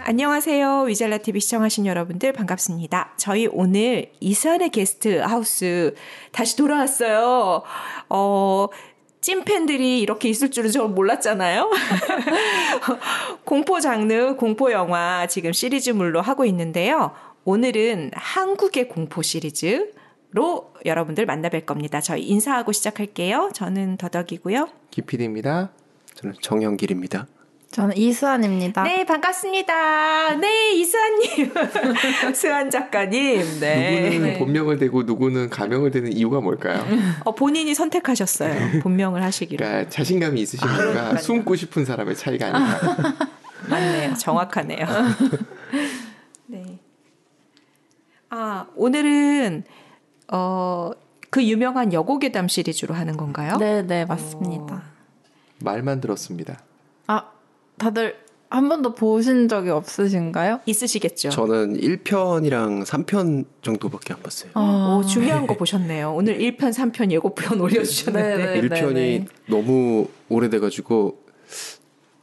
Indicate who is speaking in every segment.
Speaker 1: 안녕하세요. 위잘라 TV 시청하신 여러분들 반갑습니다. 저희 오늘 이수연의 게스트 하우스 다시 돌아왔어요. 찐팬들이 이렇게 있을 줄은 저는 몰랐잖아요. 공포 장르, 공포 영화 지금 시리즈물로 하고 있는데요. 오늘은 한국의 공포 시리즈로 여러분들 만나뵐 겁니다. 저희 인사하고 시작할게요. 저는 더덕이고요.
Speaker 2: 기필입니다. 저는 정영길입니다.
Speaker 3: 저는 이수환입니다.
Speaker 1: 네, 반갑습니다. 네, 이수환님. 수환 작가님. 네.
Speaker 2: 누구는 본명을 대고 누구는 가명을 대는 이유가 뭘까요?
Speaker 1: 본인이 선택하셨어요. 본명을 하시기로.
Speaker 2: 그러니까 자신감이 있으신 분과 숨고 싶은 사람의 차이가 아닐까.
Speaker 1: 맞네요. 정확하네요. 네. 오늘은 그 유명한 여고괴담 시리즈로 하는 건가요?
Speaker 3: 네, 맞습니다.
Speaker 2: 말만 들었습니다.
Speaker 3: 다들 한 번도 보신 적이 없으신가요?
Speaker 1: 있으시겠죠.
Speaker 4: 저는 1편이랑 3편 정도밖에 안 봤어요.
Speaker 1: 중요한 거 보셨네요. 오늘 1편, 3편 예고편 올려주셨는데.
Speaker 4: 1편이 너무 오래돼가지고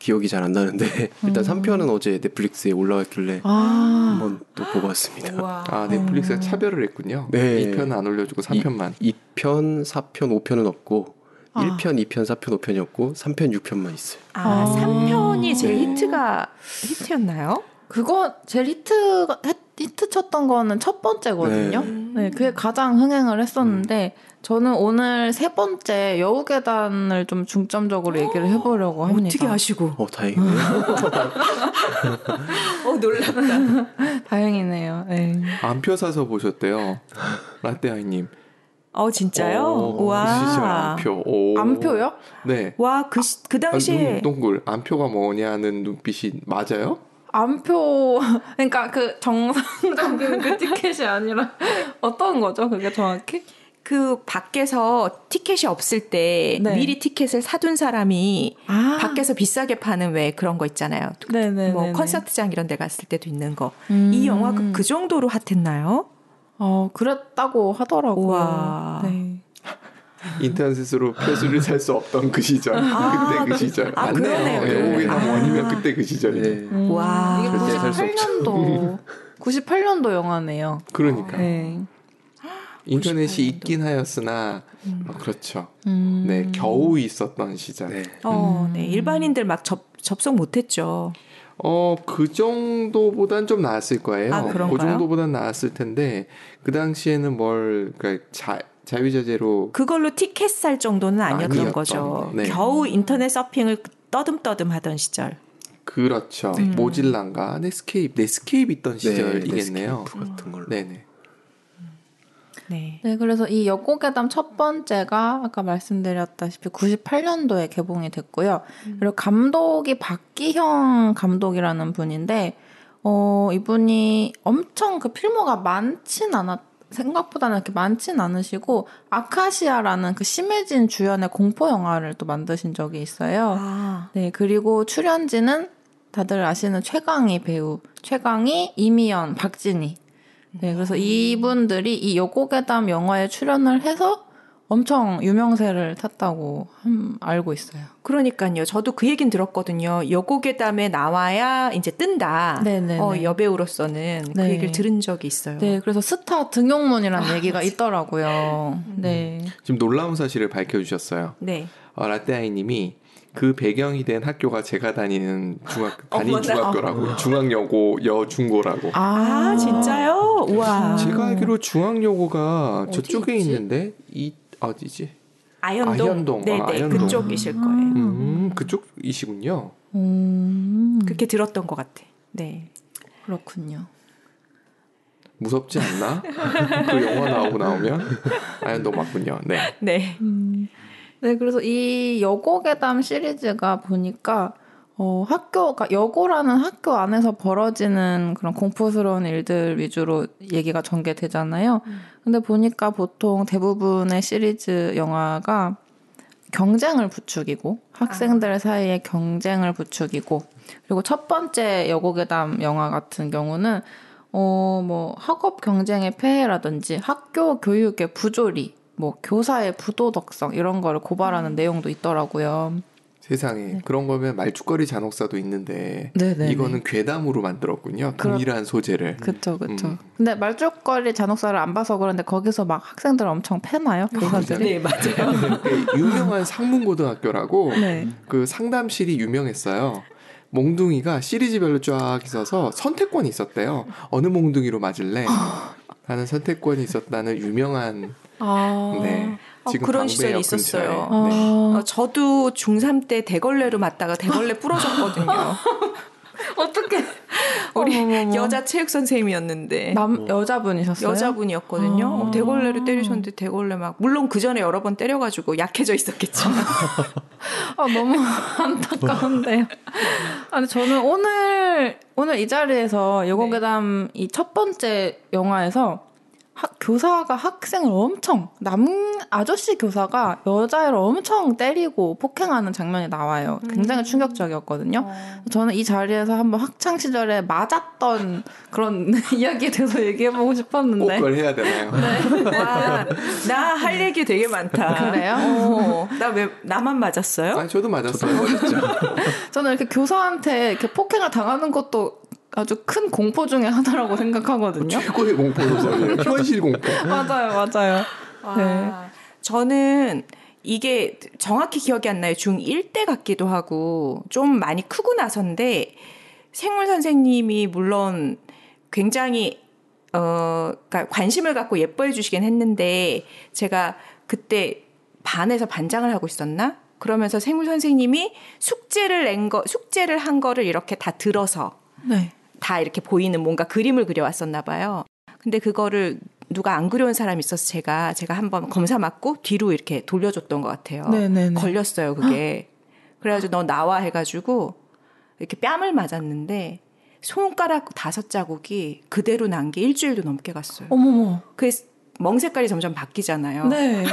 Speaker 4: 기억이 잘 안 나는데 일단 3편은 어제 넷플릭스에 올라왔길래 한번 또 보고 왔습니다.
Speaker 2: 넷플릭스가 차별을 했군요.
Speaker 4: 네.
Speaker 2: 2편은 안 올려주고 3편만.
Speaker 4: 2편, 4편, 5편은 없고 1편, 2편, 4편, 5편이었고 3편, 6편만 있어요.
Speaker 1: 3편이 제일 히트였나요?
Speaker 3: 그거 제일 히트 쳤던 거는 첫 번째거든요. 네, 그게 가장 흥행을 했었는데 저는 오늘 세 번째 여우계단을 좀 중점적으로 얘기를 해보려고 합니다.
Speaker 1: 어떻게 아시고?
Speaker 4: 다행이네요.
Speaker 1: 놀랍다.
Speaker 3: 다행이네요. 네.
Speaker 2: 안표 사서 보셨대요. 라떼아이님.
Speaker 1: 진짜요?
Speaker 2: 그 시절
Speaker 1: 와.
Speaker 2: 안표.
Speaker 3: 안표요?
Speaker 2: 네.
Speaker 1: 와, 그 당시에.
Speaker 2: 동글. 안표가 뭐냐는 눈빛이 맞아요?
Speaker 3: 안표, 그러니까 그 정상적인 그 티켓이 아니라 어떤 거죠? 그게 정확히?
Speaker 1: 그 밖에서 티켓이 없을 때 미리 티켓을 사둔 사람이 밖에서 비싸게 파는 왜 그런 거 있잖아요. 뭐 콘서트장 이런 데 갔을 때도 있는 거. 이 영화가 그 정도로 핫했나요?
Speaker 3: 그랬다고 하더라고요.
Speaker 1: 우와.
Speaker 3: 네.
Speaker 2: 인터넷으로 표수를 살 수 없던 그 시절. 그때 그 시절.
Speaker 1: 그러네요.
Speaker 2: 여우괴담 원이면 그때 그 시절이네.
Speaker 1: 와.
Speaker 3: 이게 98년도 영화네요.
Speaker 2: 그러니까.
Speaker 3: 네.
Speaker 2: 인터넷이 있긴 하였으나 그렇죠. 네, 겨우 있었던 시절.
Speaker 1: 네, 일반인들 막 접속 못했죠.
Speaker 2: 그 정도보단 좀 나았을 거예요.
Speaker 1: 그런가요?
Speaker 2: 그 정도보단 나았을 텐데 그 당시에는 그러니까 자유자재로
Speaker 1: 그걸로 티켓 살 정도는 아니었던 거죠.
Speaker 2: 네.
Speaker 1: 겨우 인터넷 서핑을 떠듬떠듬 하던 시절.
Speaker 2: 그렇죠. 모질란가 넷스케이프 있던 시절이겠네요.
Speaker 4: 넷스케이프 같은 걸로.
Speaker 2: 네네.
Speaker 1: 네.
Speaker 3: 네, 그래서 이 여고괴담 첫 번째가 아까 말씀드렸다시피 98년도에 개봉이 됐고요. 그리고 감독이 박기형 감독이라는 분인데, 이분이 엄청 그 필모가 생각보다는 이렇게 많진 않으시고, 아카시아라는 그 심해진 주연의 공포 영화를 또 만드신 적이 있어요. 네, 그리고 출연진은 다들 아시는 최강희 배우, 이미연, 박진희. 네, 그래서 이분들이 이 여고괴담 영화에 출연을 해서 엄청 유명세를 탔다고 알고 있어요.
Speaker 1: 그러니까요. 저도 그 얘기는 들었거든요. 여고괴담에 나와야 이제 뜬다. 여배우로서는 그 얘기를 들은 적이 있어요.
Speaker 3: 네, 그래서 스타 등용문이라는 얘기가 있더라고요. 네.
Speaker 2: 지금 놀라운 사실을 밝혀주셨어요.
Speaker 1: 네.
Speaker 2: 라떼아이님이 그 배경이 된 학교가 제가 다니는 중학교라고. 중앙여고 여중고라고.
Speaker 1: 진짜요? 우와.
Speaker 2: 제가 알기로 중앙여고가 저쪽에
Speaker 1: 있지?
Speaker 2: 있는데 어디지?
Speaker 1: 아현동. 네,
Speaker 2: 아현동.
Speaker 1: 그쪽이실 거예요.
Speaker 2: 그쪽이시군요.
Speaker 1: 그렇게 들었던 것 같아. 네.
Speaker 3: 그렇군요.
Speaker 2: 무섭지 않나? 그 영화 나오면 아현동 맞군요. 네.
Speaker 1: 네.
Speaker 3: 네, 그래서 이 여고괴담 시리즈가 보니까 그러니까 여고라는 학교 안에서 벌어지는 그런 공포스러운 일들 위주로 얘기가 전개되잖아요. 근데 보니까 보통 대부분의 시리즈 영화가 경쟁을 부추기고 학생들 사이에 경쟁을 부추기고 그리고 첫 번째 여고괴담 영화 같은 경우는 뭐 학업 경쟁의 폐해라든지 학교 교육의 부조리 뭐 교사의 부도덕성 이런 거를 고발하는 내용도 있더라고요.
Speaker 2: 세상에
Speaker 3: 네.
Speaker 2: 그런 거면 말죽거리 잔혹사도 있는데
Speaker 3: 네네네.
Speaker 2: 이거는 괴담으로 만들었군요. 동일한 소재를.
Speaker 3: 그렇죠. 근데 말죽거리 잔혹사를 안 봐서 그런데 거기서 막 학생들 엄청 패나요? 교사들이?
Speaker 1: 네, 맞아요.
Speaker 2: 유명한 상문고등학교라고
Speaker 3: 네.
Speaker 2: 그 상담실이 유명했어요. 몽둥이가 시리즈별로 쫙 있어서 선택권이 있었대요. 어느 몽둥이로 맞을래? 하는 선택권이 있었다는 유명한 네. 지금
Speaker 1: 그런
Speaker 2: 방배역
Speaker 1: 시절이 있었어요.
Speaker 2: 근처에. 네.
Speaker 1: 저도 중3 때 대걸레로 맞다가 대걸레 부러졌거든요.
Speaker 3: 어떻게?
Speaker 1: 우리 여자 체육 선생님이었는데
Speaker 3: 여자분이셨어요?
Speaker 1: 여자분이었거든요. 대걸레로 때리셨는데 대걸레 막 물론 그 전에 여러 번 때려가지고 약해져 있었겠지만
Speaker 3: 너무 안타까운데요. 아니 저는 오늘 이 자리에서 여고괴담 이 첫 번째 영화에서 교사가 학생을 엄청 아저씨 교사가 여자애를 엄청 때리고 폭행하는 장면이 나와요. 굉장히 충격적이었거든요. 저는 이 자리에서 한번 학창 시절에 맞았던 그런 이야기에 대해서 얘기해보고 싶었는데
Speaker 2: 꼭 그걸 해야 되나요?
Speaker 1: 네. 나 할 얘기 되게 많다.
Speaker 3: 그래요?
Speaker 1: 나 왜 나만 맞았어요?
Speaker 2: 아니 저도 맞았어요.
Speaker 3: 저는 이렇게 교사한테 이렇게 폭행을 당하는 것도 아주 큰 공포 중에 하나라고 생각하거든요.
Speaker 2: 최고의 공포죠. 현실 공포.
Speaker 3: 맞아요.
Speaker 1: 네. 저는 이게 정확히 기억이 안 나요. 중1 때 같기도 하고 좀 많이 크고 나서인데 생물 선생님이 물론 굉장히 그러니까 관심을 갖고 예뻐해 주시긴 했는데 제가 그때 반에서 반장을 하고 있었나? 그러면서 생물 선생님이 숙제를 한 거를 이렇게 다 들어서
Speaker 3: 네.
Speaker 1: 다 이렇게 보이는 뭔가 그림을 그려왔었나 봐요. 근데 그거를 누가 안 그려온 사람이 있어서 제가 한번 검사 맞고 뒤로 이렇게 돌려줬던 것 같아요.
Speaker 3: 네네네.
Speaker 1: 걸렸어요, 그게. 그래가지고 너 나와 해가지고 이렇게 뺨을 맞았는데 손가락 5자국이 그대로 난 게 일주일도 넘게 갔어요.
Speaker 3: 어머머.
Speaker 1: 그래서 멍 색깔이 점점 바뀌잖아요.
Speaker 3: 네.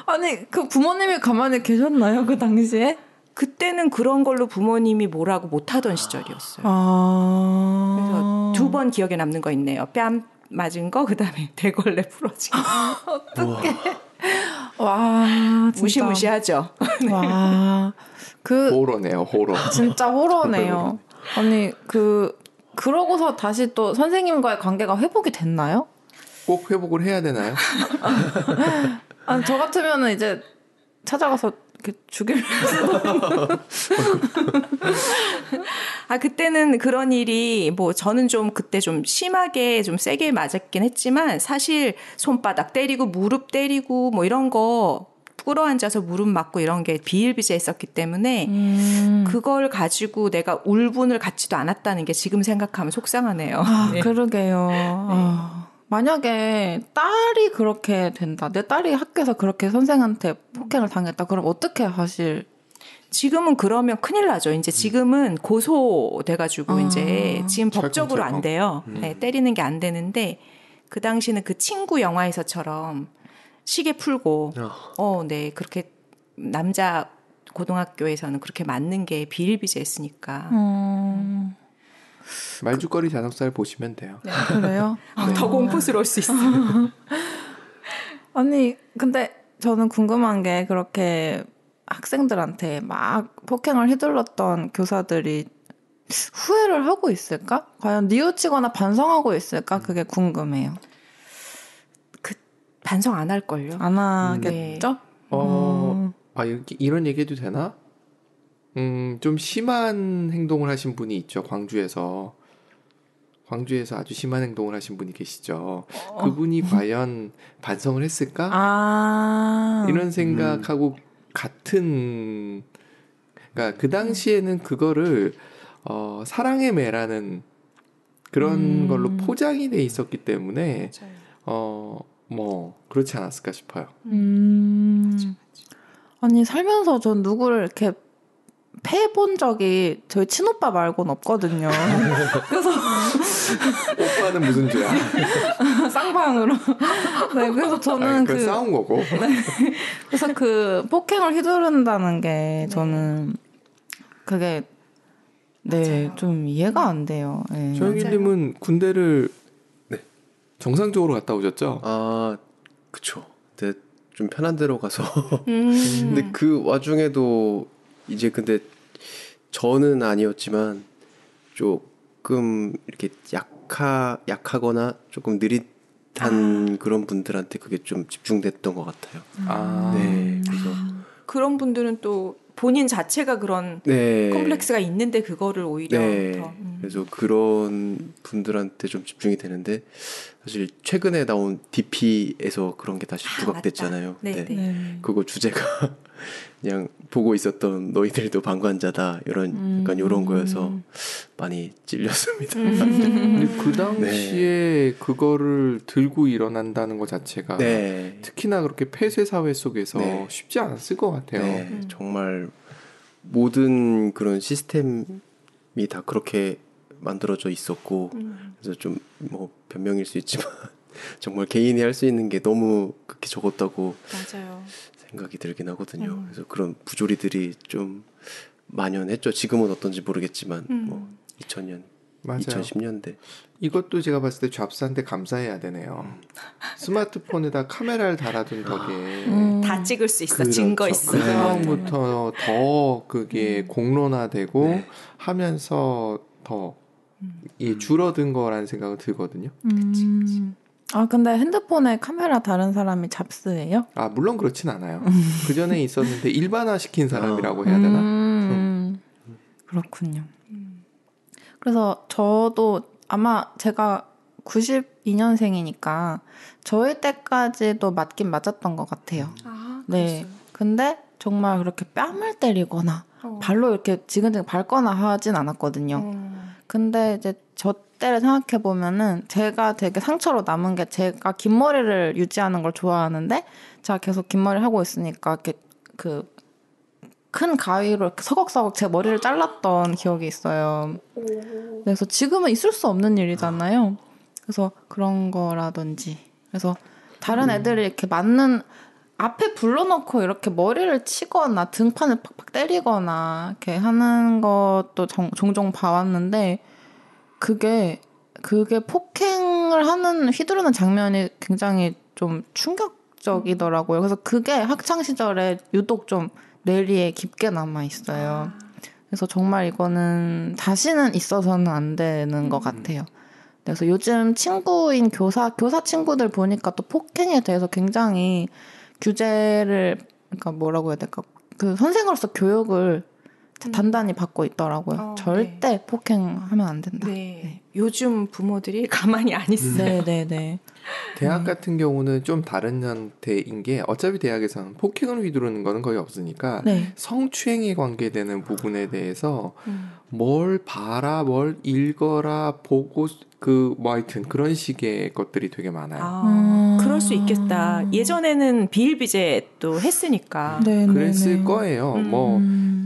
Speaker 3: 아니, 그 부모님이 가만히 계셨나요, 그 당시에?
Speaker 1: 그때는 그런 걸로 부모님이 뭐라고 못하던 시절이었어요. 그래서 2번 기억에 남는 거 있네요. 뺨 맞은 거, 그다음에 대걸레 부러진 거.
Speaker 3: 어떡해. 와, 진짜.
Speaker 1: 무시무시하죠.
Speaker 3: 와,
Speaker 2: 호러네요, 호러.
Speaker 3: 진짜 호러네요. 아니, 그러고서 다시 또 선생님과의 관계가 회복이 됐나요?
Speaker 2: 꼭 회복을 해야 되나요?
Speaker 3: 아니, 저 같으면은 이제 찾아가서 죽일
Speaker 1: 그때는 그런 일이 저는 좀 그때 좀 심하게 좀 세게 맞았긴 했지만 사실 손바닥 때리고 무릎 때리고 이런 거 끌어앉아서 무릎 맞고 이런 게 비일비재했었기 때문에 그걸 가지고 내가 울분을 갖지도 않았다는 게 지금 생각하면 속상하네요.
Speaker 3: 네. 그러게요. 네. 만약에 딸이 그렇게 된다. 내 딸이 학교에서 그렇게 선생한테 폭행을 당했다. 그럼 어떻게 하실?
Speaker 1: 지금은 그러면 큰일 나죠. 이제 지금은 고소돼가지고 이제 지금 법적으로 안 돼요. 네, 때리는 게 안 되는데 그 당시는 그 친구 영화에서처럼 시계 풀고 네 그렇게 남자 고등학교에서는 그렇게 맞는 게 비일비재했으니까.
Speaker 2: 말죽거리 잔혹사를 보시면 돼요.
Speaker 3: 네. 그래요?
Speaker 1: 더 공포스러울 수 있어요.
Speaker 3: 아니 근데 저는 궁금한 게 그렇게 학생들한테 막 폭행을 휘둘렀던 교사들이 후회를 하고 있을까? 과연 뉘우치거나 반성하고 있을까? 그게 궁금해요.
Speaker 1: 반성 안 할걸요.
Speaker 3: 안 하겠죠?
Speaker 2: 이런 얘기해도 되나? 좀 심한 행동을 하신 분이 있죠. 광주에서 아주 심한 행동을 하신 분이 계시죠. 그분이 과연 반성을 했을까? 이런 생각하고 같은, 그러니까 그 당시에는 그거를 사랑의 매라는 그런 걸로 포장이 돼 있었기 때문에 그렇지 않았을까 싶어요.
Speaker 3: 아니 살면서 전 누구를 이렇게 패본 적이 저희 친오빠 말고는 없거든요. 그래서
Speaker 2: 오빠는 무슨 죄야?
Speaker 3: 쌍방으로. 네, 그래서 저는
Speaker 2: 싸운 거고.
Speaker 3: 네, 그래서 그 폭행을 휘두른다는 게 저는 그게 좀 이해가 안 돼요. 네.
Speaker 2: 조영일님은 군대를 정상적으로 갔다 오셨죠?
Speaker 4: 그쵸. 근데 좀 편한 데로 가서 근데 그 와중에도 이제 근데 저는 아니었지만 조금 이렇게 약하거나 조금 느릿한 그런 분들한테 그게 좀 집중됐던 것 같아요. 네, 그래서
Speaker 1: 그런 분들은 또 본인 자체가 그런 컴플렉스가 있는데 그거를 오히려 더.
Speaker 4: 그래서 그런 분들한테 좀 집중이 되는데 사실 최근에 나온 DP에서 그런 게 다시 부각됐잖아요. 네. 그거 주제가 그냥 보고 있었던 너희들도 방관자다 이런 약간 이런 거여서 많이 찔렸습니다.
Speaker 2: 근데 그 당시에 그거를 들고 일어난다는 것 자체가 특히나 그렇게 폐쇄 사회 속에서 쉽지 않았을 것 같아요.
Speaker 4: 정말 모든 그런 시스템이 다 그렇게 만들어져 있었고 그래서 좀 뭐 변명일 수 있지만 정말 개인이 할 수 있는 게 너무 그렇게 적었다고
Speaker 1: 맞아요. 생각이
Speaker 4: 들긴 하거든요. 그래서 그런 부조리들이 좀 만연했죠. 지금은 어떤지 모르겠지만 뭐 2000년, 맞아요. 2010년대
Speaker 2: 이것도 제가 봤을 때 잡스한테 감사해야 되네요. 스마트폰에다 카메라를 달아둔 덕에
Speaker 1: 다 찍을 수 있어.
Speaker 2: 그렇죠.
Speaker 1: 증거 있어.
Speaker 2: 그다음부터 더 그게 공론화되고 하면서 더 줄어든 거라는 생각은 들거든요.
Speaker 3: 그치. 아 근데 핸드폰에 카메라 다른 사람이 잡스예요?
Speaker 2: 아 물론 그렇진 않아요. 그 전에 있었는데 일반화시킨 사람이라고 해야 되나?
Speaker 3: 그렇군요. 그래서 저도 아마 제가 92년생이니까 저희 때까지도 맞긴 맞았던 것 같아요. 네. 근데 정말 그렇게 뺨을 때리거나 발로 이렇게 지근지근 밟거나 하진 않았거든요. 근데 이제 저 때를 생각해 보면은 제가 되게 상처로 남은 게 제가 긴 머리를 유지하는 걸 좋아하는데 제가 계속 긴 머리를 하고 있으니까 이렇게 그 큰 가위로 이렇게 서걱서걱 제 머리를 잘랐던 기억이 있어요. 그래서 지금은 있을 수 없는 일이잖아요. 그래서 그런 거라든지. 그래서 다른 애들이 이렇게 맞는 앞에 불러놓고 이렇게 머리를 치거나 등판을 팍팍 때리거나 이렇게 하는 것도 종종 봐왔는데 그게 폭행을 하는 휘두르는 장면이 굉장히 좀 충격적이더라고요. 그래서 그게 학창 시절에 유독 좀 뇌리에 깊게 남아 있어요. 그래서 정말 이거는 다시는 있어서는 안 되는 것 같아요. 그래서 요즘 친구인 교사 친구들 보니까 또 폭행에 대해서 굉장히 규제를 그러니까 뭐라고 해야 될까? 그 선생으로서 교육을 단단히 받고 있더라고요. 절대 폭행하면 안 된다.
Speaker 1: 네. 요즘 부모들이 가만히 안 있어요.
Speaker 3: 네.
Speaker 2: 대학 같은 경우는 좀 다른 형태인 게 어차피 대학에서는 폭행을 휘두르는 거는 거의 없으니까 성추행에 관계되는 부분에 대해서 뭘 봐라, 뭘 읽어라, 보고 뭐 하여튼 그런 식의 것들이 되게 많아요.
Speaker 1: 그럴 수 있겠다. 예전에는 비일비재도 했으니까.
Speaker 2: 그랬을 거예요. 뭐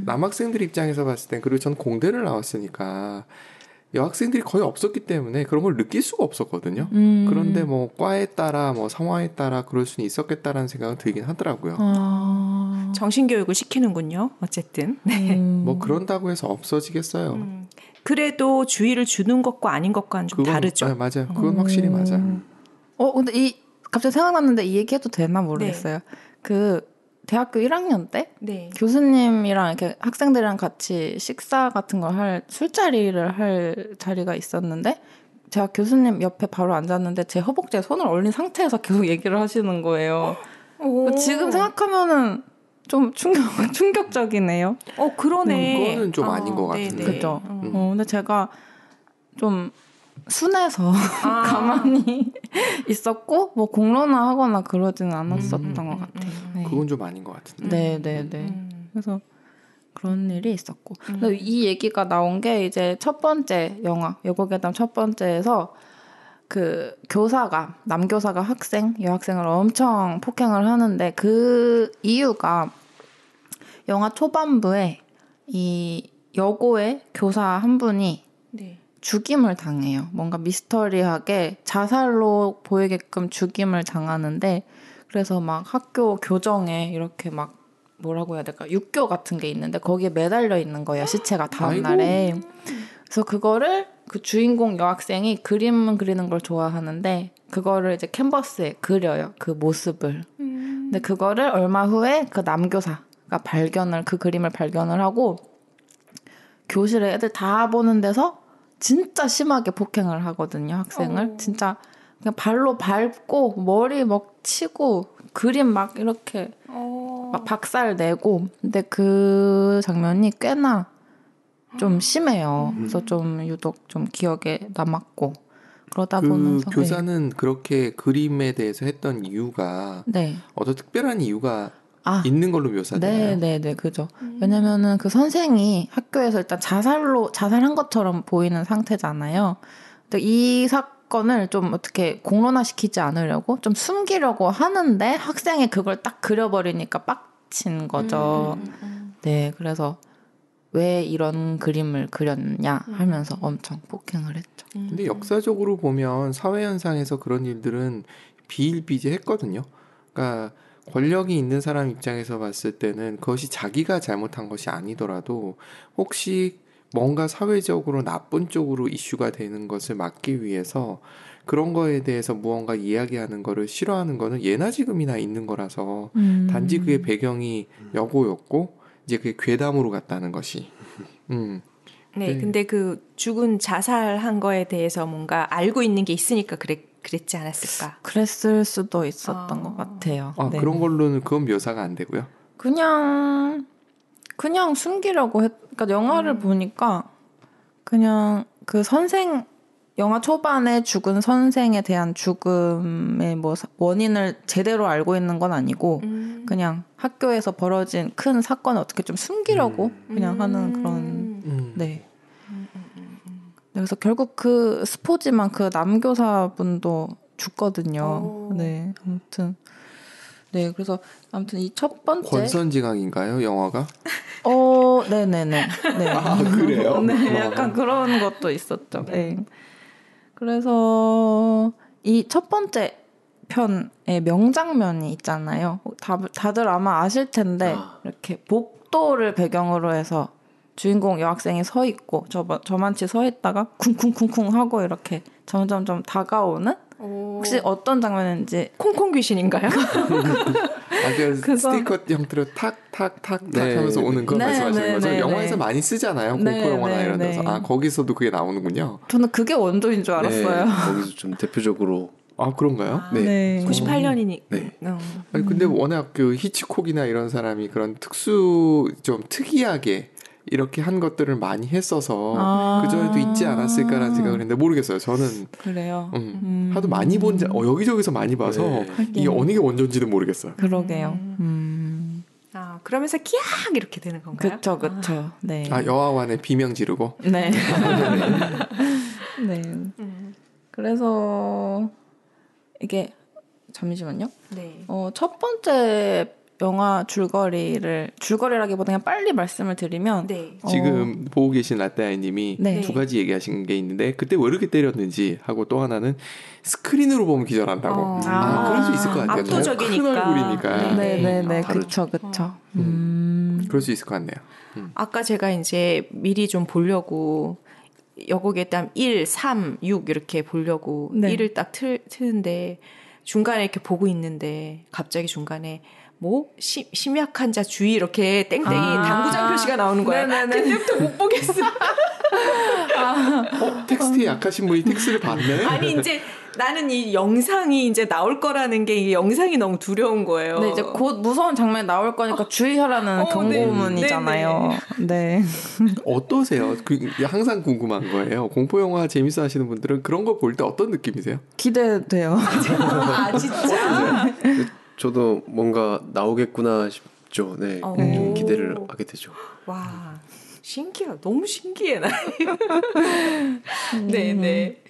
Speaker 2: 남학생들 입장에서 봤을 땐 그리고 전 공대를 나왔으니까 여학생들이 거의 없었기 때문에 그런 걸 느낄 수가 없었거든요. 그런데 뭐 과에 따라 뭐 상황에 따라 그럴 수는 있었겠다라는 생각은 들긴 하더라고요.
Speaker 1: 정신교육을 시키는군요. 어쨌든.
Speaker 2: 뭐 그런다고 해서 없어지겠어요.
Speaker 1: 그래도 주의를 주는 것과 아닌 것과는 좀 다르죠.
Speaker 2: 네, 맞아요. 그건 확실히 맞아요.
Speaker 3: 근데 갑자기 생각났는데 이 얘기해도 되나 모르겠어요. 그 대학교 1학년 때 교수님이랑 이렇게 학생들이랑 같이 식사 같은 걸 술자리를 할 자리가 있었는데 제가 교수님 옆에 바로 앉았는데 제 허벅지에 손을 올린 상태에서 계속 얘기를 하시는 거예요. 지금 생각하면은 좀 충격적이네요.
Speaker 1: 그러네.
Speaker 2: 그거는 좀 아닌 것 같은데.
Speaker 3: 그죠. 근데 제가 좀 순해서 가만히 있었고 뭐 공론화하거나 그러지는 않았었던 것 같아요.
Speaker 2: 그건 좀 아닌 것 같은데.
Speaker 3: 네. 그래서 그런 일이 있었고 근데 이 얘기가 나온 게 이제 첫 번째 영화 여고괴담 첫 번째에서 그 남교사가 여학생을 엄청 폭행을 하는데 그 이유가 영화 초반부에 이 여고의 교사 한 분이 죽임을 당해요. 뭔가 미스터리하게 자살로 보이게끔 죽임을 당하는데 그래서 막 학교 교정에 이렇게 막 뭐라고 해야 될까? 육교 같은 게 있는데 거기에 매달려 있는 거예요. 시체가 다음 날에. 그래서 그거를 그 주인공 여학생이 그림 그리는 걸 좋아하는데 그거를 이제 캔버스에 그려요. 그 모습을. 근데 그거를 얼마 후에 그 남교사가 그 그림을 발견을 하고 교실에 애들 다 보는 데서 진짜 심하게 폭행을 하거든요, 학생을. 진짜 그냥 발로 밟고 머리 막 치고 그림 막 이렇게 막 박살 내고. 근데 그 장면이 꽤나 좀 심해요. 그래서 좀 유독 좀 기억에 남았고. 그러다 보면서
Speaker 2: 교사는 그렇게 그림에 대해서 했던 이유가 어떤 특별한 이유가 있는 걸로 묘사되나요?
Speaker 3: 네, 그죠. 왜냐면은 그 선생이 학교에서 일단 자살한 것처럼 보이는 상태잖아요. 근데 이 사건을 좀 어떻게 공론화시키지 않으려고 좀 숨기려고 하는데 학생이 그걸 딱 그려버리니까 빡친 거죠. 네, 그래서 왜 이런 그림을 그렸냐 하면서 엄청 폭행을 했죠.
Speaker 2: 근데 역사적으로 보면 사회 현상에서 그런 일들은 비일비재했거든요. 그러니까 권력이 있는 사람 입장에서 봤을 때는 그것이 자기가 잘못한 것이 아니더라도 혹시 뭔가 사회적으로 나쁜 쪽으로 이슈가 되는 것을 막기 위해서 그런 거에 대해서 무언가 이야기하는 거를 싫어하는 거는 예나 지금이나 있는 거라서 단지 그의 배경이 여고였고 이제 그게 괴담으로 갔다는 것이.
Speaker 1: 네, 근데 그 죽은 자살한 거에 대해서 뭔가 알고 있는 게 있으니까 그랬지 않았을까?
Speaker 3: 그랬을 수도 있었던 것 같아요.
Speaker 2: 네. 그런 걸로는 그건 묘사가 안 되고요.
Speaker 3: 그냥 숨기려고 그러니까 영화를 보니까 그냥 그 영화 초반에 죽은 선생에 대한 죽음의 뭐 원인을 제대로 알고 있는 건 아니고 그냥 학교에서 벌어진 큰 사건을 어떻게 좀 숨기려고 그냥 하는 그런 네. 그래서 결국 그 스포지만 그 남교사분도 죽거든요. 네, 아무튼 네, 그래서 아무튼 이 첫 번째
Speaker 2: 권선징악인가요, 영화가?
Speaker 3: 네네네. 네.
Speaker 2: 아, 그래요?
Speaker 3: 네, 약간 그런 것도 있었죠. 네. 그래서 이 첫 번째 편의 명장면이 있잖아요. 다들 아마 아실 텐데 이렇게 복도를 배경으로 해서 주인공 여학생이 서 있고 저만치 서 있다가 쿵쿵쿵쿵 하고 이렇게 점점점 다가오는 혹시 어떤 장면인지
Speaker 1: 콩콩 귀신인가요?
Speaker 2: 그 스티커 형태로 탁탁탁탁 하면서 오는 거 말씀하시는 거죠? 영화에서 많이 쓰잖아요. 공포 영화나 이런 데서. 거기서도 그게 나오는군요.
Speaker 3: 저는 그게 원조인 줄 알았어요.
Speaker 4: 네, 거기서 좀 대표적으로.
Speaker 2: 그런가요?
Speaker 3: 네.
Speaker 1: 98년이니.
Speaker 2: 네. 아니 근데 워낙 그 히치콕이나 이런 사람이 그런 좀 특이하게 이렇게 한 것들을 많이 했어서 그전에도 있지 않았을까라는 생각을 했는데 모르겠어요. 저는
Speaker 3: 그래요.
Speaker 2: 하도 많이 여기저기서 많이 봐서 이게 어느 게 원조인지는 모르겠어요.
Speaker 3: 그러게요.
Speaker 1: 그러면서 끼악 이렇게 되는 건가요?
Speaker 3: 그쵸. 네.
Speaker 2: 여아완의 비명 지르고.
Speaker 3: 네. 네. 그래서 이게 잠시만요.
Speaker 1: 네.
Speaker 3: 첫 번째 영화 줄거리라기보다 그냥 빨리 말씀을 드리면
Speaker 2: 지금 보고 계신 라떼아이님이 두 가지 얘기하신 게 있는데 그때 왜 이렇게 때렸는지 하고 또 하나는 스크린으로 보면 기절한다고. 그럴 수 있을 것 같아요.
Speaker 1: 압도적이니까.
Speaker 2: 큰 얼굴이니까.
Speaker 3: 네네네. 그쵸.
Speaker 2: 그럴 수 있을 것 같네요.
Speaker 1: 아까 제가 이제 미리 좀 보려고 여고에 땀 1, 3, 6 이렇게 보려고 1을 딱 트는데 중간에 이렇게 보고 있는데 갑자기 중간에 심약 환자 주의 이렇게 땡땡이 당구장 표시가 나오는 거야. 그때부터 못 보겠어.
Speaker 2: 텍스트에 약하신 분이 텍스트를 봤네.
Speaker 1: 아니 이제 나는 이 영상이 이제 나올 거라는 게 이 영상이 너무 두려운 거예요.
Speaker 3: 네, 이제 곧 무서운 장면이 나올 거니까 주의하라는 경고문이잖아요. 네.
Speaker 2: 어떠세요? 항상 궁금한 거예요. 공포 영화 재밌어 하시는 분들은 그런 거 볼 때 어떤 느낌이세요?
Speaker 3: 기대돼요.
Speaker 1: 진짜?
Speaker 4: 저도 뭔가 나오겠구나 싶죠. 네, 좀 기대를 하게 되죠.
Speaker 1: 와, 너무 신기해 나. 네네.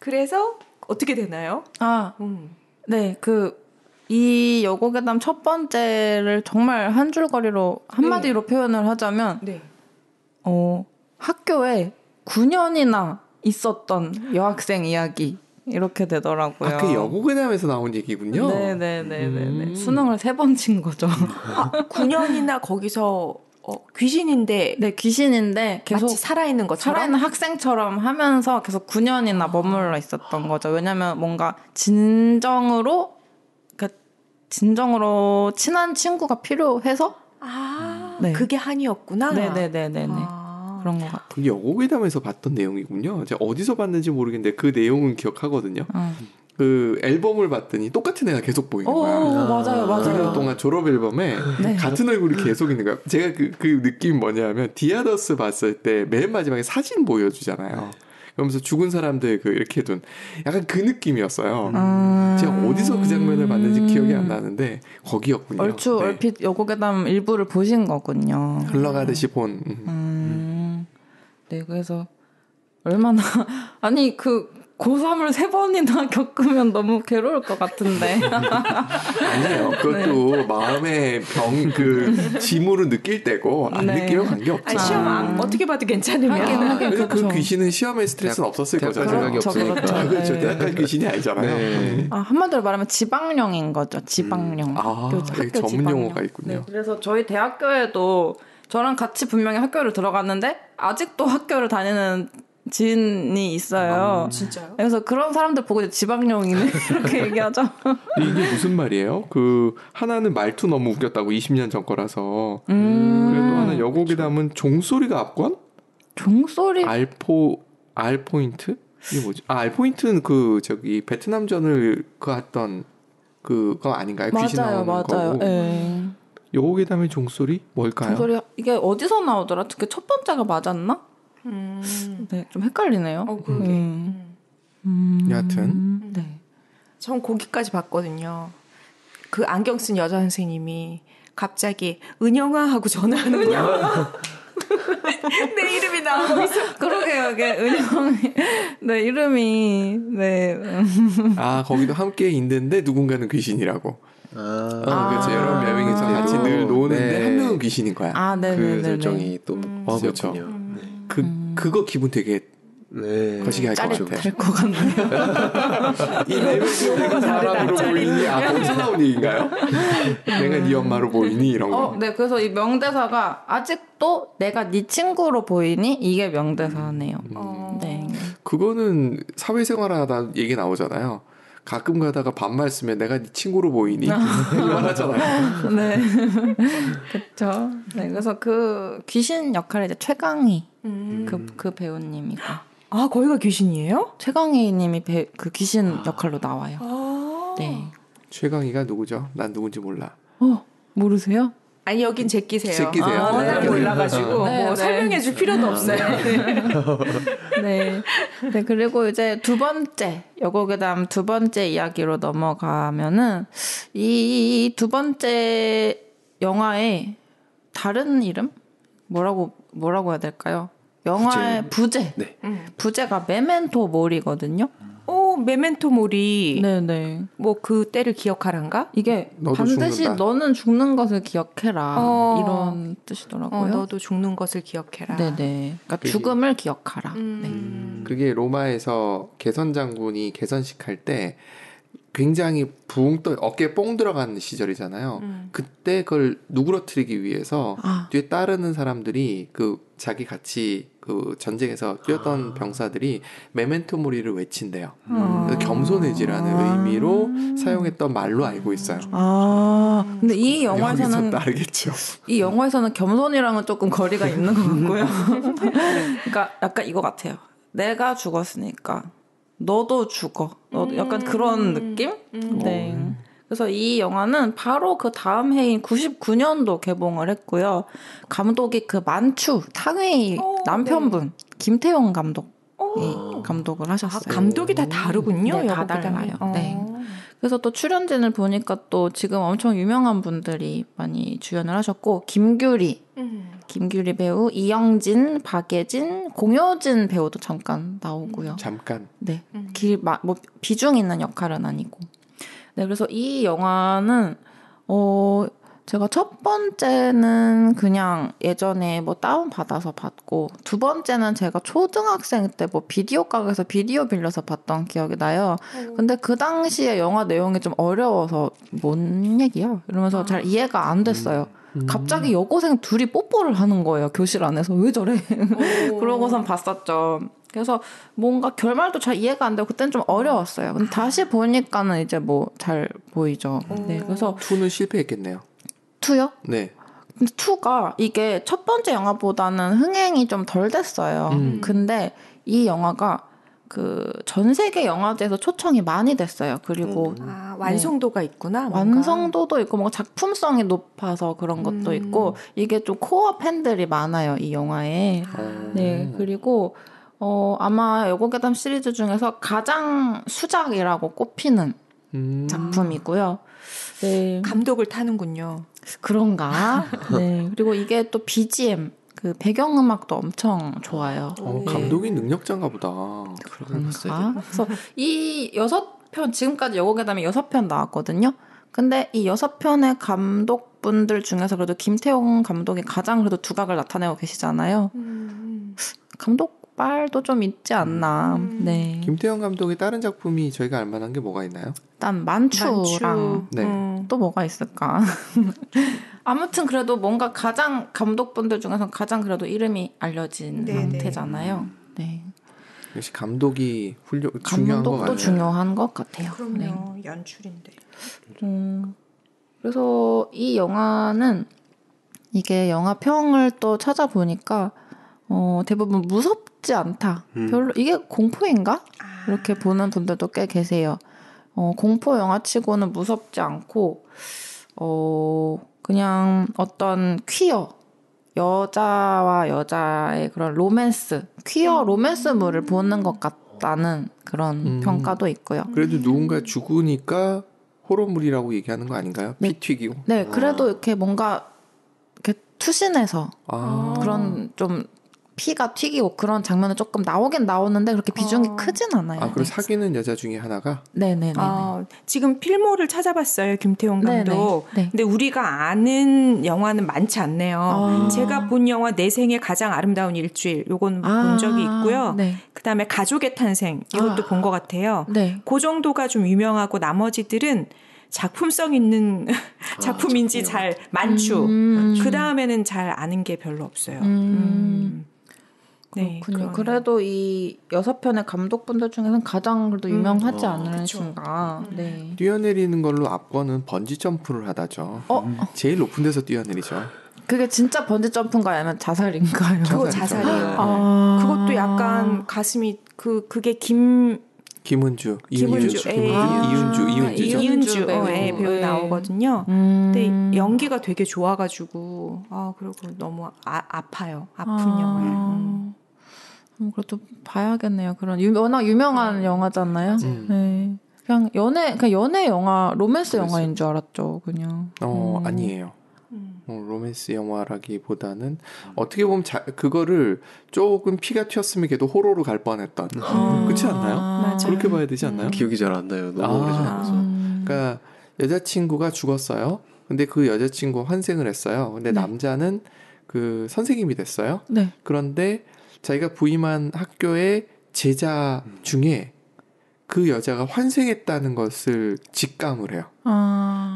Speaker 1: 그래서 어떻게 되나요?
Speaker 3: 네, 이 여고괴담 첫 번째를 정말 한 줄거리로 한마디로 표현을 하자면, 학교에 9년이나 있었던 여학생 이야기. 이렇게 되더라고요.
Speaker 2: 그 여고괴담에서 나온 얘기군요.
Speaker 3: 네네네네. 수능을 3번 친 거죠.
Speaker 1: 9년이나 거기서 귀신인데.
Speaker 3: 네, 귀신인데 계속
Speaker 1: 마치 살아있는 것처럼.
Speaker 3: 살아있는 학생처럼 하면서 계속 9년이나 머물러 있었던 거죠. 왜냐면 뭔가 진정으로, 그러니까 진정으로 친한 친구가 필요해서
Speaker 1: 네. 그게 한이었구나.
Speaker 3: 네네네네. 그런 것 같아요.
Speaker 2: 그게 여고괴담에서 봤던 내용이군요. 제가 어디서 봤는지 모르겠는데 그 내용은 기억하거든요. 그 앨범을 봤더니 똑같은 애가 계속 보이는 거야.
Speaker 3: 맞아요.
Speaker 2: 2년 동안 졸업 앨범에
Speaker 3: 네.
Speaker 2: 같은 얼굴이 계속 있는 거야. 제가 그 느낌이 뭐냐면 디아더스 봤을 때 맨 마지막에 사진 보여주잖아요. 그러면서 죽은 사람들 그 이렇게 둔 약간 그 느낌이었어요. 제가 어디서 그 장면을 봤는지 기억이 안 나는데 거기였군요.
Speaker 3: 얼추 얼핏 여고괴담 일부를 보신 거군요.
Speaker 2: 흘러가듯이 본.
Speaker 3: 네, 그래서 얼마나 아니 그 고3을 3번이나 겪으면 너무 괴로울 것 같은데.
Speaker 2: 아니에요. 그것도 마음의 짐으로 느낄 때고 안 느끼면 관계없죠.
Speaker 1: 시험 어떻게 봐도 괜찮으면.
Speaker 2: 그래서 그 귀신은 시험의 스트레스는 없었을 거죠.
Speaker 4: 생각이 없으니까.
Speaker 2: 그렇죠. 대학갈 귀신이 아니잖아요.
Speaker 4: 네.
Speaker 3: 한마디로 말하면 지방령인 거죠. 지방령.
Speaker 2: 학교 전문 용어가 있군요.
Speaker 3: 네, 그래서 저희 대학교에도 저랑 같이 분명히 학교를 들어갔는데 아직도 학교를 다니는 지인이 있어요.
Speaker 1: 진짜요?
Speaker 3: 그래서 그런 사람들 보고 이제 지방령이네 이렇게 얘기하죠.
Speaker 2: 이게 무슨 말이에요? 그 하나는 말투 너무 웃겼다고 20년 전 거라서. 그래도 하나 여고괴담은 종소리가 압권?
Speaker 3: 종소리?
Speaker 2: 알포인트? 이게 뭐지? 알포인트는 베트남전을 했던 그거 아닌가요? 귀신 나오는 거고.
Speaker 3: 네.
Speaker 2: 여고괴담의 종소리 뭘까요?
Speaker 3: 종소리 이게 어디서 나오더라? 특히 첫 번째가 맞았나? 네, 좀 헷갈리네요.
Speaker 1: 그러게.
Speaker 2: 여하튼.
Speaker 3: 네.
Speaker 1: 전 거기까지 봤거든요. 그 안경 쓴 여자 선생님이 갑자기 은영아 하고 전화하는 거야. 내 이름이 나오고 있어.
Speaker 3: 그러게요. 이게 은영이 네 이름이 네.
Speaker 2: 거기도 함께 있는데 누군가는 귀신이라고. 그렇죠. 여러 명이서 같이
Speaker 4: 네.
Speaker 2: 늘 노는데
Speaker 4: 네.
Speaker 2: 한 명은 귀신인 거야.
Speaker 4: 그 설정이 또
Speaker 2: 그렇죠.
Speaker 4: 있었군요.
Speaker 2: 그거 기분 되게 거시기 할 것 같아요.
Speaker 3: 될 것 같네요.
Speaker 2: 이 네 명이 내가 사람으로 보이니? 거기서 나온 얘기인가요? 내가 네 엄마로 보이니? 이런 거.
Speaker 3: 네, 그래서 이 명대사가 아직도 내가 네 친구로 보이니? 이게 명대사네요. 네.
Speaker 2: 그거는 사회생활하다 얘기 나오잖아요. 가끔 가다가 반말 쓰면 내가 네 친구로 보이니? 이말 하잖아요.
Speaker 3: 네. 그렇죠. 네, 그래서 그 귀신 역할을 이제 최강희 그 배우님이고.
Speaker 1: 거기가 귀신이에요?
Speaker 3: 최강희 님이 그 귀신 역할로 나와요. 네.
Speaker 2: 최강희가 누구죠? 난 누군지 몰라.
Speaker 3: 모르세요?
Speaker 1: 아니 여긴 제끼세요.
Speaker 2: 제끼세요.
Speaker 1: 워낙 몰라가지고
Speaker 3: 네,
Speaker 1: 설명해줄 필요도 없어요.
Speaker 3: 네. 네. 그리고 이제 여고괴담 두 번째 이야기로 넘어가면은 이 두 번째 영화의 다른 이름? 뭐라고 해야 될까요? 영화의 부제.
Speaker 4: 네.
Speaker 3: 부제가 메멘토 몰이거든요.
Speaker 1: 메멘토 몰이.
Speaker 3: 네네.
Speaker 1: 뭐 그 때를 기억하란가?
Speaker 3: 이게 반드시
Speaker 2: 죽는다.
Speaker 3: 너는 죽는 것을 기억해라. 이런 뜻이더라고요.
Speaker 1: 너도 죽는 것을 기억해라.
Speaker 3: 네네. 그러니까 죽음을 기억하라. 네.
Speaker 2: 그게 로마에서 개선 장군이 개선식 할 때 굉장히 어깨에 뽕 들어가는 시절이잖아요. 그때 그걸 누그러뜨리기 위해서 뒤에 따르는 사람들이 자기 같이 그 전쟁에서 뛰었던 병사들이 메멘토 모리를 외친대요. 그래서 겸손해지라는 의미로 사용했던 말로 알고 있어요.
Speaker 3: 근데 이 영화에서는
Speaker 2: 다르겠죠.
Speaker 3: 이 영화에서는 겸손이랑은 조금 거리가 있는 것 같고요. 그러니까 약간 이거 같아요. 내가 죽었으니까 너도 죽어. 너도 약간 그런 느낌? 네. 그래서 이 영화는 바로 그 다음 해인 99년도 개봉을 했고요. 감독이 그 만추 탕웨이 남편분 김태용 감독이 감독을 하셨어요.
Speaker 1: 감독이 다 다르군요.
Speaker 3: 네, 다 달라요. 네. 그래서 또 출연진을 보니까 또 지금 엄청 유명한 분들이 많이 주연을 하셨고 김규리 배우, 이영진, 박예진, 공효진 배우도 잠깐 나오고요.
Speaker 2: 잠깐.
Speaker 3: 네. 뭐 비중 있는 역할은 아니고. 네, 그래서 이 영화는 제가 첫 번째는 그냥 예전에 뭐 다운 받아서 봤고, 두 번째는 제가 초등학생 때 뭐 비디오 가게에서 비디오 빌려서 봤던 기억이 나요. 근데 그 당시에 영화 내용이 좀 어려워서 뭔 얘기야? 이러면서 잘 이해가 안 됐어요. 갑자기 여고생 둘이 뽀뽀를 하는 거예요. 교실 안에서. 왜 저래? 그러고선 봤었죠. 그래서 뭔가 결말도 잘 이해가 안 되고 그때는 좀 어려웠어요. 근데 다시 보니까는 이제 뭐 잘 보이죠. 네, 그래서
Speaker 2: 2는 실패했겠네요.
Speaker 3: 2요?
Speaker 2: 네.
Speaker 3: 근데 2가 이게 첫 번째 영화보다는 흥행이 좀 덜 됐어요. 근데 이 영화가 그 전 세계 영화제에서 초청이 많이 됐어요. 그리고
Speaker 1: 완성도가 있구나.
Speaker 3: 뭔가. 완성도도 있고 뭔가 작품성이 높아서 그런 것도 있고 이게 좀 코어 팬들이 많아요. 이 영화에. 네, 그리고 아마 여고괴담 시리즈 중에서 가장 수작이라고 꼽히는 작품이고요. 네.
Speaker 1: 감독을 타는군요.
Speaker 3: 그런가? 네. 그리고 이게 또 BGM, 그 배경음악도 엄청 좋아요.
Speaker 2: 감독이 능력자인가 보다.
Speaker 3: 그런가? 그래서 이 6편, 지금까지 여고괴담이 6편 나왔거든요. 근데 이 6편의 감독분들 중에서 그래도 김태용 감독이 가장 그래도 두각을 나타내고 계시잖아요. 감독빨도 좀 있지 않나. 네.
Speaker 2: 김태형 감독의 다른 작품이 저희가 알만한 게 뭐가 있나요?
Speaker 3: 일단 만추랑
Speaker 2: 네.
Speaker 3: 또 뭐가 있을까? 아무튼 그래도 뭔가 가장 감독분들 중에서 가장 그래도 이름이 알려진 상태잖아요. 네.
Speaker 2: 역시 감독이 중요한 것 같아요.
Speaker 3: 감독도 중요한 것 같아요.
Speaker 1: 그럼요. 네. 연출인데.
Speaker 3: 그래서 이 영화는 이게 영화 평을 또 찾아보니까 대부분 무섭지 않다. 별로 이게 공포인가? 이렇게 보는 분들도 꽤 계세요. 공포 영화치고는 무섭지 않고 그냥 어떤 퀴어 여자와 여자의 그런 로맨스, 퀴어 로맨스물을 보는 것 같다는 그런 평가도 있고요.
Speaker 2: 그래도 누군가 죽으니까 호러물이라고 얘기하는 거 아닌가요?
Speaker 3: 네.
Speaker 2: 피 튀기고.
Speaker 3: 네, 그래도 이렇게 뭔가 이렇게 투신해서 그런 좀 피가 튀기고 그런 장면은 조금 나오긴 나오는데 그렇게 비중이 크진 않아요.
Speaker 2: 그리고 사귀는 여자 중에 하나가?
Speaker 3: 네네네.
Speaker 1: 지금 필모를 찾아봤어요, 김태용 감독.
Speaker 3: 네.
Speaker 1: 근데 우리가 아는 영화는 많지 않네요. 제가 본 영화 내 생의 가장 아름다운 일주일, 요건 본 적이 있고요.
Speaker 3: 네.
Speaker 1: 그다음에 가족의 탄생, 이것도 본 것 같아요.
Speaker 3: 네.
Speaker 1: 그 정도가 좀 유명하고 나머지들은 작품성 있는 작품인지 잘 만추. 그 다음에는 잘 아는 게 별로 없어요.
Speaker 3: 그렇군요. 그래도 이 6편의 감독분들 중에서는 가장 그래도 유명하지 않으신가. 네.
Speaker 2: 뛰어내리는 걸로 압권은 번지 점프를 하다죠. 제일 높은 데서 뛰어내리죠.
Speaker 3: 그게 진짜 번지 점프인가요? 아니면 자살인가요?
Speaker 1: 그거 자살이에요. 그것도 약간 가슴이 그게 이은주 배우 나오거든요. 근데 연기가 되게 좋아가지고 그리고 너무 아파요. 아픈 영화예요.
Speaker 3: 그것도 봐야겠네요. 그런 워낙 유명한 영화잖아요. 네. 그냥 연애 영화, 로맨스 영화인 줄 알았죠. 그냥.
Speaker 2: 아니에요. 로맨스 영화라기보다는 어떻게 보면 그거를 조금 피가 튀었으면 걔도 호러로 갈 뻔했던 그렇지 않나요?
Speaker 1: 맞아.
Speaker 2: 그렇게 봐야 되지 않나요?
Speaker 4: 기억이 잘 안 나요. 너무 오래전이라서.
Speaker 2: 그러니까 여자친구가 죽었어요. 근데 그 여자친구가 환생을 했어요. 근데 남자는 그 선생님이 됐어요.
Speaker 3: 네.
Speaker 2: 그런데 자기가 부임한 학교의 제자 중에 그 여자가 환생했다는 것을 직감을 해요.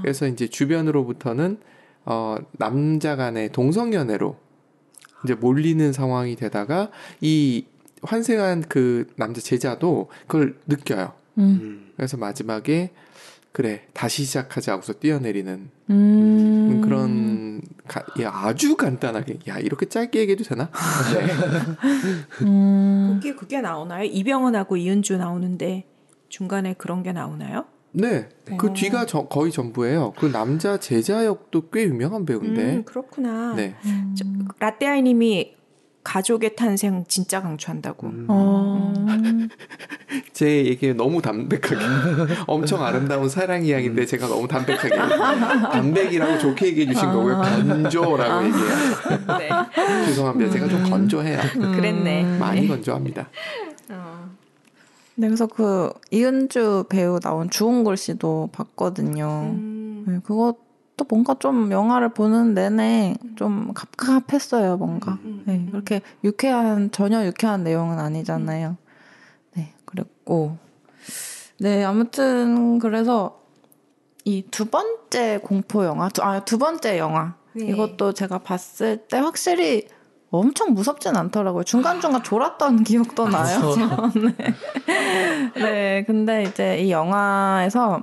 Speaker 2: 그래서 이제 주변으로부터는 남자 간의 동성연애로 이제 몰리는 상황이 되다가 이 환생한 그 남자 제자도 그걸 느껴요. 그래서 마지막에 그래 다시 시작하자고서 뛰어내리는 그런 아주 간단하게 이렇게 짧게 얘기해도 되나? 네.
Speaker 1: 그게 나오나요? 이병헌하고 이은주 나오는데 중간에 그런 게 나오나요?
Speaker 2: 네, 그 뒤가 거의 전부예요. 그 남자 제자 역도 꽤 유명한 배우인데.
Speaker 1: 그렇구나.
Speaker 2: 네.
Speaker 1: 라떼아이님이 가족의 탄생 진짜 강추한다고.
Speaker 2: 제 얘기 너무 담백하게 엄청 아름다운 사랑 이야기인데 제가 너무 담백하게 담백이라고 좋게 얘기해 주신 거고요. 건조라고 얘기해요. 네. 죄송합니다. 제가 좀 건조해요.
Speaker 1: 그랬네.
Speaker 2: 많이 건조합니다.
Speaker 3: 네, 그래서 그 이은주 배우 나온 주홍글 씨도 봤거든요. 네, 그것도 뭔가 좀 영화를 보는 내내 좀 갑갑했어요, 뭔가. 네, 그렇게 전혀 유쾌한 내용은 아니잖아요. 네, 그랬고. 네, 아무튼 그래서 이 두 번째 공포 영화, 두 번째 영화. 네. 이것도 제가 봤을 때 확실히 엄청 무섭진 않더라고요. 중간중간 졸았던 기억도 나요. 네. 네, 근데 이제 이 영화에서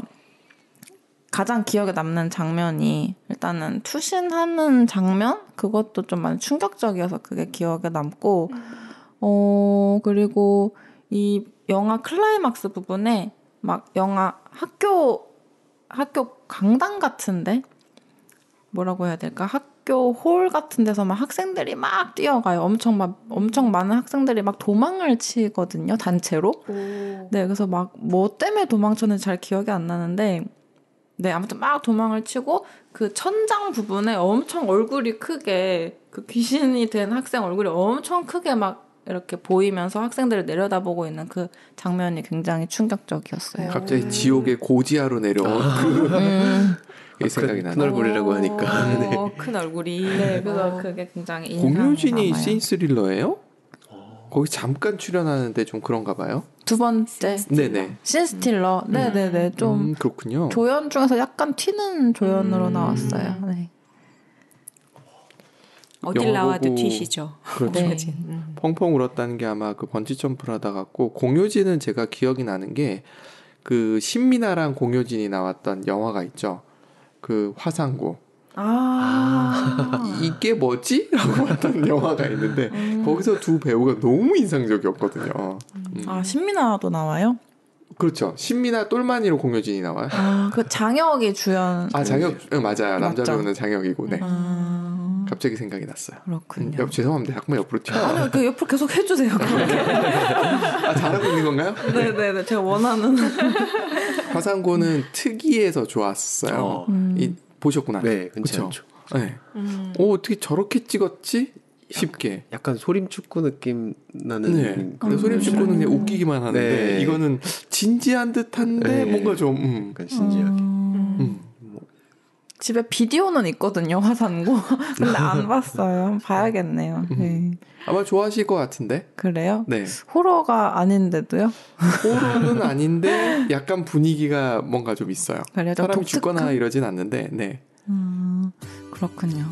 Speaker 3: 가장 기억에 남는 장면이 일단은 투신하는 장면? 그것도 좀 많이 충격적이어서 그게 기억에 남고 그리고 이 영화 클라이막스 부분에 막 영화 학교 강당 같은데 뭐라고 해야 될까? 학교 홀 같은 데서 막 학생들이 막 뛰어가요. 엄청 많은 학생들이 막 도망을 치거든요. 단체로. 네, 그래서 막 뭐 때문에 도망쳤는지 잘 기억이 안 나는데 네, 아무튼 막 도망을 치고 그 천장 부분에 엄청 얼굴이 크게 그 귀신이 된 학생 얼굴이 엄청 크게 막 이렇게 보이면서 학생들을 내려다보고 있는 그 장면이 굉장히 충격적이었어요.
Speaker 2: 갑자기 지옥의 고지하로 내려온 그 생각이 나네요.
Speaker 4: 큰 얼굴이라고 하니까.
Speaker 1: 네. 큰 얼굴이.
Speaker 3: 네, 그래서 그게 굉장히 인상이
Speaker 2: 공효진이
Speaker 3: 남아요.
Speaker 2: 씬스릴러예요? 거기 잠깐 출연하는데 좀 그런가 봐요.
Speaker 3: 두 번째
Speaker 2: 네네.
Speaker 3: 씬스틸러. 네네네. 좀
Speaker 2: 그렇군요.
Speaker 3: 조연 중에서 약간 튀는 조연으로 나왔어요. 네.
Speaker 1: 어딜 나와도 튀시죠.
Speaker 2: 그렇죠.
Speaker 3: 네.
Speaker 2: 펑펑 울었다는 게 아마 그 번지 점프를 하다 같고 공효진은 제가 기억이 나는 게 그 신민아랑 공효진이 나왔던 영화가 있죠. 그 화상고. 이게 뭐지? 라고 했던 영화가 있는데 거기서 두 배우가 너무 인상적이었거든요.
Speaker 3: 신민아도 나와요?
Speaker 2: 그렇죠. 신민아 똘마니로 공효진이 나와요.
Speaker 3: 그 장혁이 주연.
Speaker 2: 장혁 맞아요. 남자
Speaker 3: 맞죠?
Speaker 2: 배우는 장혁이고. 네. 갑자기 생각이 났어요.
Speaker 3: 그렇군요.
Speaker 2: 죄송합니다. 자꾸 옆으로 튀어.
Speaker 3: 아니요, 그 옆으로 계속 해주세요.
Speaker 2: 잘하고 있는 건가요?
Speaker 3: 네네네, 제가 원하는.
Speaker 2: 화상고는 특이해서 좋았어요. 보셨구나.
Speaker 4: 네, 괜찮죠.
Speaker 2: 네. 어떻게 저렇게 찍었지? 쉽게.
Speaker 4: 약간 소림축구 느낌 나는.
Speaker 2: 네. 소림축구는 그냥 웃기기만 하는데
Speaker 4: 네.
Speaker 2: 이거는 진지한 듯한데 뭔가 좀
Speaker 4: 약간 진지하게.
Speaker 3: 집에 비디오는 있거든요, 화산고. 근데 안 봤어요. 봐야겠네요. 네.
Speaker 2: 아마 좋아하실 것 같은데.
Speaker 3: 그래요?
Speaker 2: 네.
Speaker 3: 호러가 아닌데도요?
Speaker 2: 호러는 아닌데 약간 분위기가 뭔가 좀 있어요.
Speaker 3: 그래요?
Speaker 2: 사람이 죽거나 이러진 않는데. 네.
Speaker 3: 그렇군요.